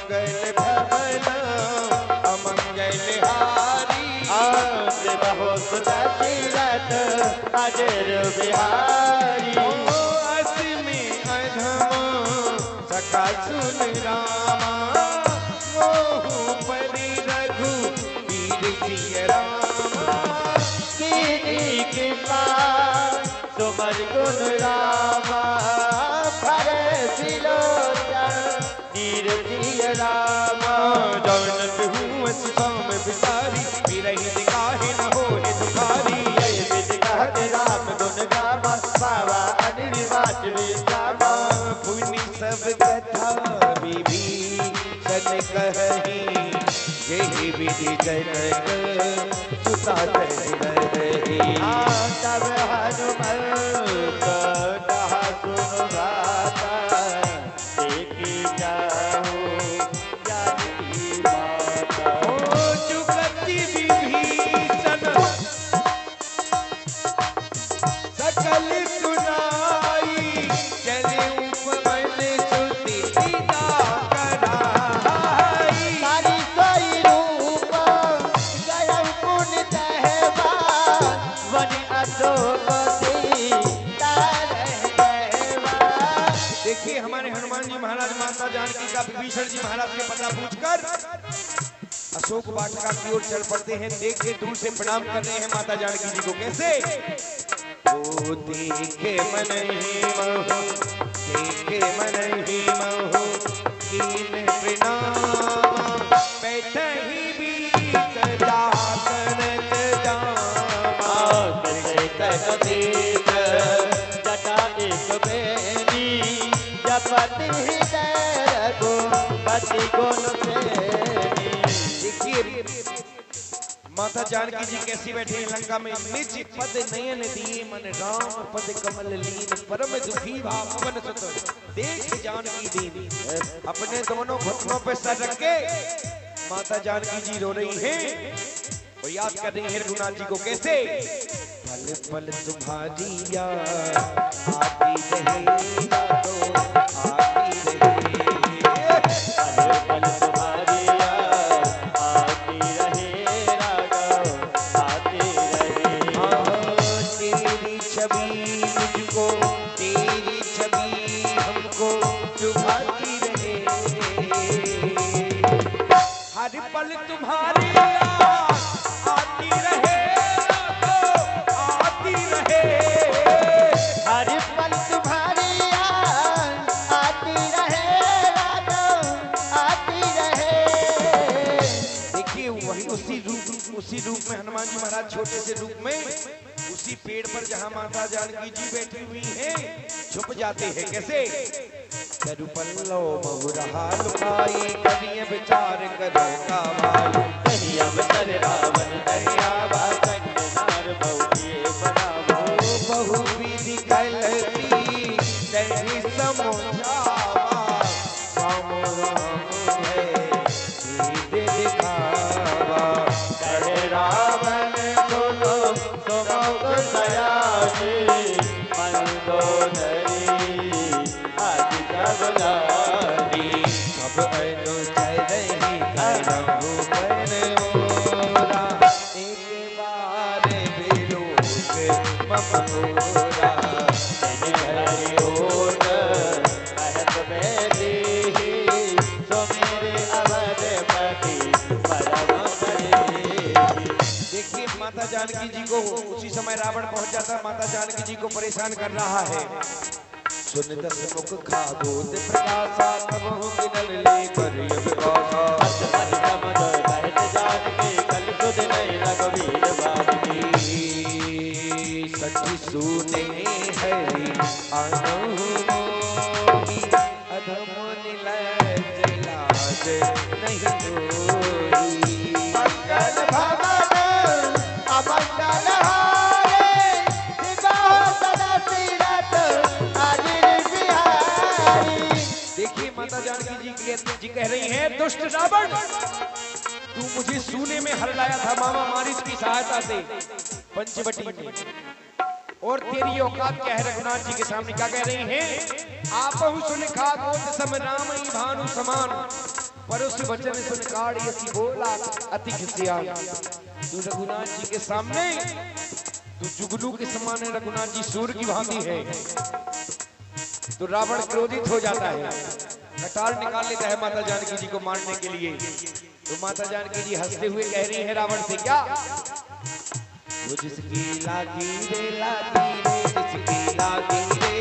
मंगल भवन अमंगल हारी आज बहुत दशरथ अजर बिहारी असमी अधम सका सुन रामा मोहु परि रघु वीर सिय रामा कीनी कृपा सुमर गुण रामा भरे सिलोचन कीर्ति रामा जानत हूँ काम बिसारी विरहित काहे न होए दुखारी जय विधि कहत राम गुण गावा बाबा अनिर्वाच विश्रामा पुनि सब कथा विभीषण कहि यही विधि जनक सुता रही तब हनुमंत कहा सुन गाता देखी जाओ जानकी माता चुकति विभीषण सकल सुनाई चले उपवन सुति सीता कराई सारी सोई रूप गयम पुण्य दहवान वन अशोक सीता रहवान। देखिए हमारे हनुमान जी महाराज माता जानकी का विभीषण जी महाराज के पता पूछकर अशोक वाटिका की ओर चल पड़ते हैं। देख के दूर से प्रणाम कर रहे हैं माता जानकी जी को। कैसे? ओ देखे मन ही महु देखे मन ही महु कीन प्रणाम बैठे ही बीत जासनत जामा तकदीर जटा एक बेनी जपति हृदय रघुपति गुण प्रेमी। देखिए माता जानकी जी कैसी बैठी हैं लंका में। निज पद नयन दिए मन राम पद कमल लीन परम दुखी भावन सुत देख जानकी दीन। अपने दोनों घुटनों पे सर रख के माता जानकी जी रो रही हैं और याद कर रही हैं रघुनाथ जी को। कैसे? पल पल तुम्हारी याद आती रही तो आती रही पल पल तुम्हारी याद आती रहे राघव आती रहे। तेरी छवि मुझको तेरी छवि हमको चुभाती रहे हर पल तुम्हारी याद आती रहे आती रहे हर पल तुम्हारी याद आती रहे राघव आती रहे। देखिए वही उसी रूप में हनुमान जी महाराज छोटे से रूप में उसी पेड़ पर जहाँ माता जानकी जी बैठी हुई हैं छुप जाते हैं। कैसे? करु पल्लो बहुरहा लुकाई करिए विचार करो का भाई कहीं अवसर रावण दरियावा संग नार बहुए बनावो। बहु विधि गलती नहीं समझावा राम राम है सीधे दिखावा कहे रावण सुनो सुमो दयाली मंदोदरी आज जबलारी सब अनुचय रही करहु पर मोरा एक बार बिलोक ममोरा हरि ओट कहत बैठी सो मेरे अवधपति परम करेहि। देखिए माता जानकी जी को उसी समय रावण पहुंच जाता है। माता जानकी जी को परेशान कर रहा है। सुन दस मुख खागोद प्रकाशा तब हूँ किनल ले कर विकासा हस हस चमक कहत जानकी कल सुध नहीं रघुवीर बाबी। सखी सुने हरि अनुमोही अधम निलज लाज नहीं होई मंगल भवन अमंगल हारे विवाह सदा तीरथ अजिर बिहारी। देखिए माता जानकी जी कह रही हैं दुष्ट रावण तू मुझे सूने में हर लाया था मामा मारिच की सहायता से पंचवटी में और तेरी औकात क्या है रघुनाथ जी के सामने क्या कह रही हैं आप सुन खा गोद सम राम भानु समान पर उस वचन सुन काड़ी अति बोला अति खिसिया। तू रघुनाथ जी के सामने तू जुगनू के समान है, रघुनाथ जी सूर की भांति है। तो रावण क्रोधित हो जाता है, कटार निकाल लेता है माता जानकी जी को मारने के लिए। तो माता जानकी जी हंसते हुए कह रही है रावण से, क्या वो जिसकी लागी रे जिसकी लागी रे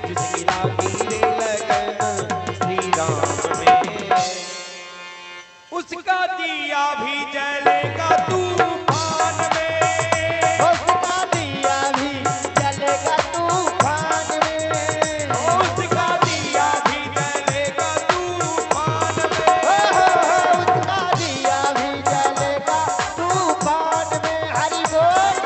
जिसकी लागी रे लगन श्री राम में, उसका दिया भी जलेगा तूफान में, उसका दिया भी जलेगा तूफान में, उसका दिया भी जलेगा तूफान में, उसका दिया भी जलेगा तूफान में। हरि बोल।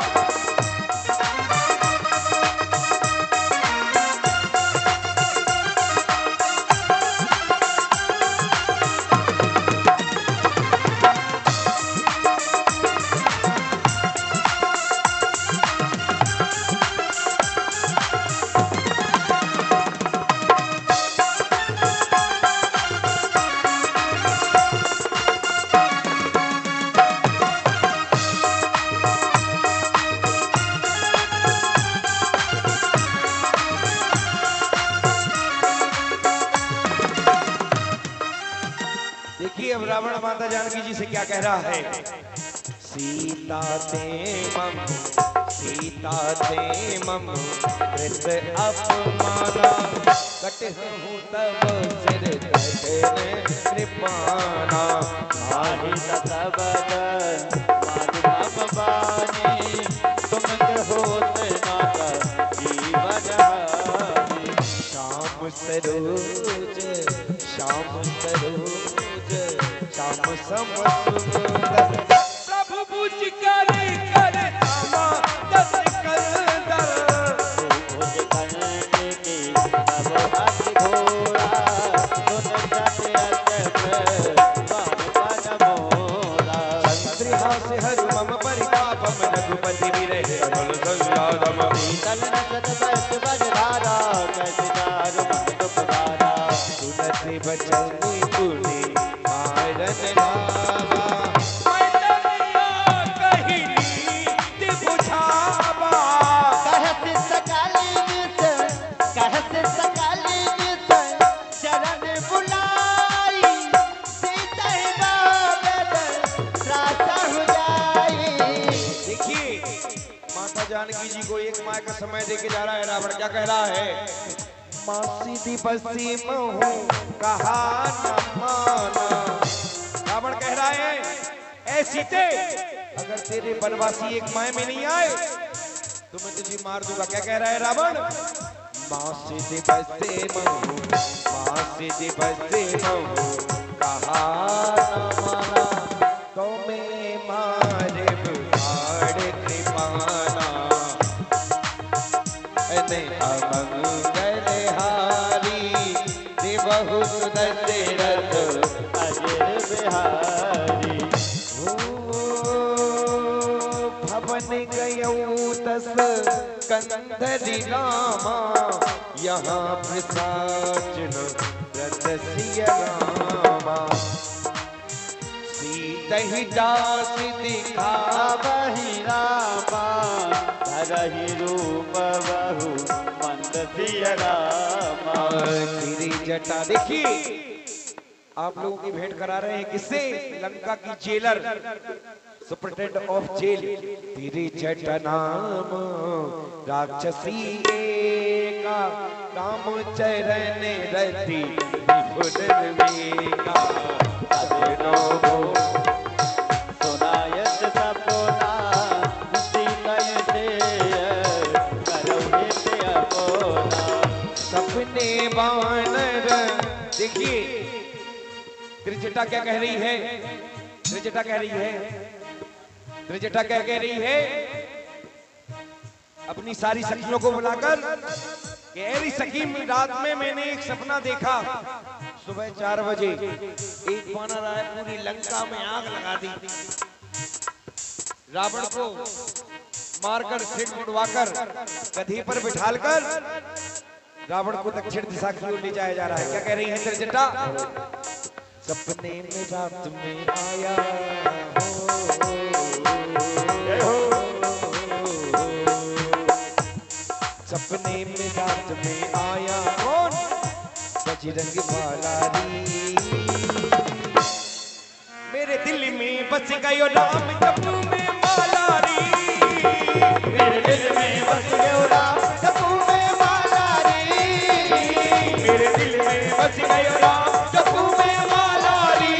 देखिए अब रावण माता जानकी जी से क्या कह रहा है। सीता ते मम कृत अपमाना, कटहु तब सिर तजन कृपाना, माहि तबद माधुरम बानी, तुम होत नाता जीवन हानि। श्याम सरोज श्याम सरोज श्याम सम सुंदर, प्रभु बुझ कर धामा दस कंदर, भुज करने की तब हाथ घोड़ा, सुन सत्य बाण मोरा। संत्रिहास हरु मम परितापम, रघुपति विरह अमल संसारम, शीतल नचत बस बजधारा, कैसे दारु मन दुपधारा। सुनति बचन पुनि मारन लावा, कहत सकाली नित चरण बुलाई, सीता बाबद त्रास हो जाई। देखिए माता जानकी जी को एक माह का समय देके जा रहा है रावण। क्या कह रहा है, मासी दी बसी महू कहा न माना। रावण कह रहा है, ऐ सीते अगर तेरे बनवासी एक माह में नहीं आए तो मैं तुझे मार दूंगा। क्या कह रहा है रावण, मासी दी बसी महू, मासी दी बसी महू कहा न माना, तो मैं मारे बुखाड़ कृपाना, अने अमंगल हारी देवहु दशरथ अजर बिहारी। भवन गयऊ दस कंधरी रामा, यहाँ प्रसाचन व्रत सिय रामा, सीतहि दास दिखावहि रामा, धरहि रूप बहु मंद सिय रामा। तेरी जटा। देखिए आप लोगों की भेंट करा रहे हैं किससे, लंका की जेलर सुपरिटेंडेंट ऑफ जेल। तेरी जटा नाम राक्षसी का, राम चरण रति विपुल वेगा, सजनो सुनायत सपना, सीतय करौ हित अपना। सपने बानर। देखिए त्रिजटा क्या कह रही है, त्रिजटा कह रही है, त्रिजटा क्या कह रही है अपनी सारी सखियों को बुलाकर, गहरी सखी रात में मैंने एक सपना देखा। सुबह 4 बजे एक वानर आया, पूरी लंका में आग लगा दी। रावण को मारकर सिर मुड़वाकर गधी पर बिठालकर रावण को दक्षिण दिशा की ओर ले जाया जा रहा है। क्या कह रही है त्रिजटा, सपने में रात में आया हो, सपने में रात में आया कौन बजरंग वाला री, मेरे दिल में बस गयो राम जपू में माला री, मेरे दिल में बस गयो राम जपू में माला री, मेरे दिल में बस गयो राम जपू में माला री।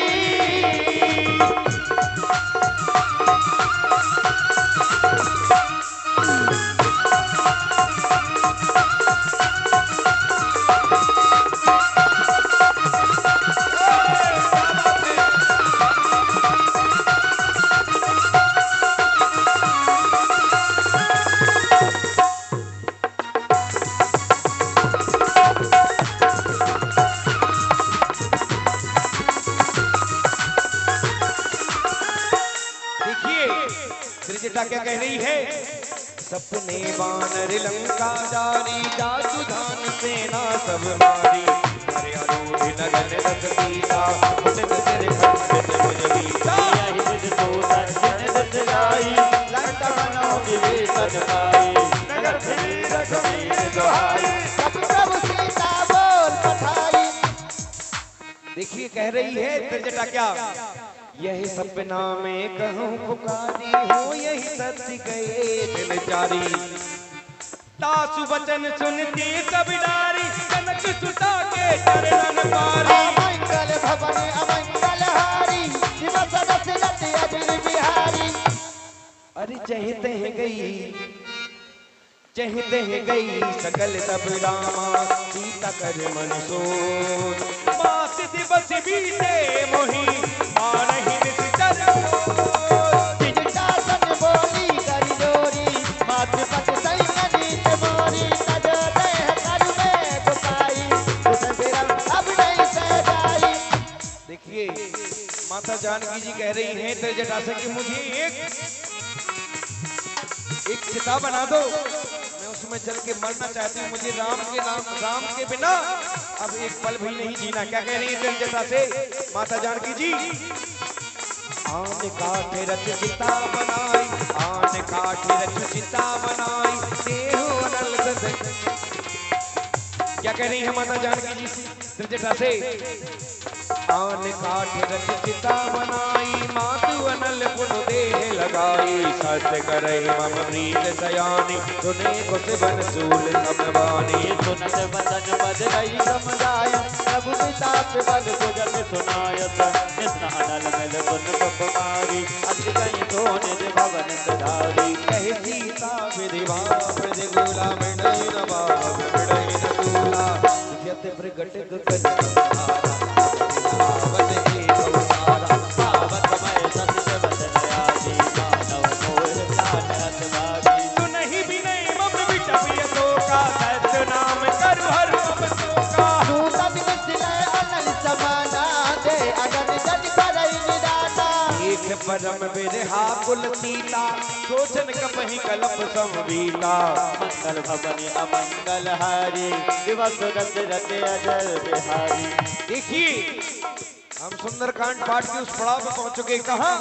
त्रिजटा क्या कह रही है? सपने वानर लंका जारी, जादू धान सेना सब मारी, अरे आरूढ़ नगन रथ पीता, उठत सिर खंडित भुज बीता, यही सिद्ध तो सर्जन दस गाई, लंका बनो विभीषण पाई, नगर फिरी रघुवीर दुहाई, सब प्रभु सीता बोल पठाई। देखिए कह रही है त्रिजटा क्या, यही सपना में कहूँ पुकारी हूँ, यही सत्य गए दिल जारी, तासु वचन सुनती सब डारी, कनक सुता के चरणन पारी, अमंगल भवन अमंगल हारी, दिवस दशरथ अजिर बिहारी। अरे चहते हैं गई, चहते हैं गई सकल तब रामा, सीता कर मन सोच, मात दिवस बीते मोही मारहि निश्चर सोच। त्रिजटा सन बोली कर जोरी, मातृपत सैन्य मोरी, तज देह कर में गुपाई, उस बिरल अब नहीं सहजाई। देखिए माता जानकी जी कह रही हैं त्रिजटा से कि मुझे एक चिता बना दो, मैं उसमें चल के मरना चाहती हूँ, मुझे राम के बिना अब एक पल भी नहीं जीना। क्या कह रही है त्रिजटा से माता जानकी जी? आन काठ रच चिता बनाई, आन काठ रच चिता बनाई, देहो अनल सद। क्या कह रही है माता जानकी जी त्रिजटा से? आन काठ रच चिता बनाई, मातु अनल पुन देह लगाई, सत्य करे मम प्रीत सयानी, सुने कुछ बन सूल समवानी, सुनत बदन बदलई समुदाय, प्रभु पिताप बल सुजत सुनायत, नित्य अनल मिल पुन कुमारी, अति कहीं तो निज भवन सधारी। कहे सीता विधिवा प्रतिकूला, मृडई न बाप मृडई न कूला, यत प्रगट गगन आवत हे गौसारा, पावत मय सत्य बदलयासी, मानव मोह प्राण अतवारी। सुनहि विनय मम विटपिय शोका, सत्य नाम करु हर मम शोका। सूतन मिथिलय अनल समाना, दे अगन जन करई निदाना। एक परम विरहा कुल सीता, सोचन कपहि कलप संवीता, मंगल भवन अमंगल हारी, दिवस दशरथ अजर बिहारी। देखिए हम सुंदरकांड पाठ के उस पड़ाव पर पहुंच चुके। कहां?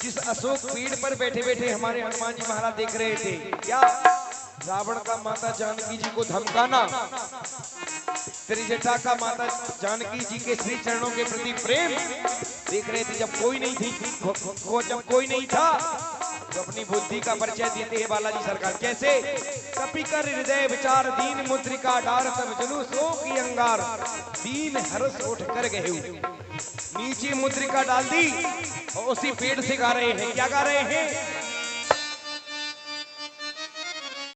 जिस अशोक पेड़ पर बैठे बैठे हमारे हनुमान जी महाराज देख रहे थे क्या रावण का माता जानकी जी को धमकाना, त्रिजटा का माता जानकी जी के श्री चरणों के प्रति प्रेम देख रहे थे। जब कोई नहीं थी, जब कोई नहीं था तो अपनी बुद्धि का परिचय देते हैं बालाजी सरकार। कैसे? कपि कर हृदय विचार, दीन मुद्रिका डार, तब जुलूस हो की अंगार, दीन हर्ष उठ कर गए। नीचे मुद्रिका डाल दी और उसी पेड़ से गा रहे हैं। क्या गा रहे हैं?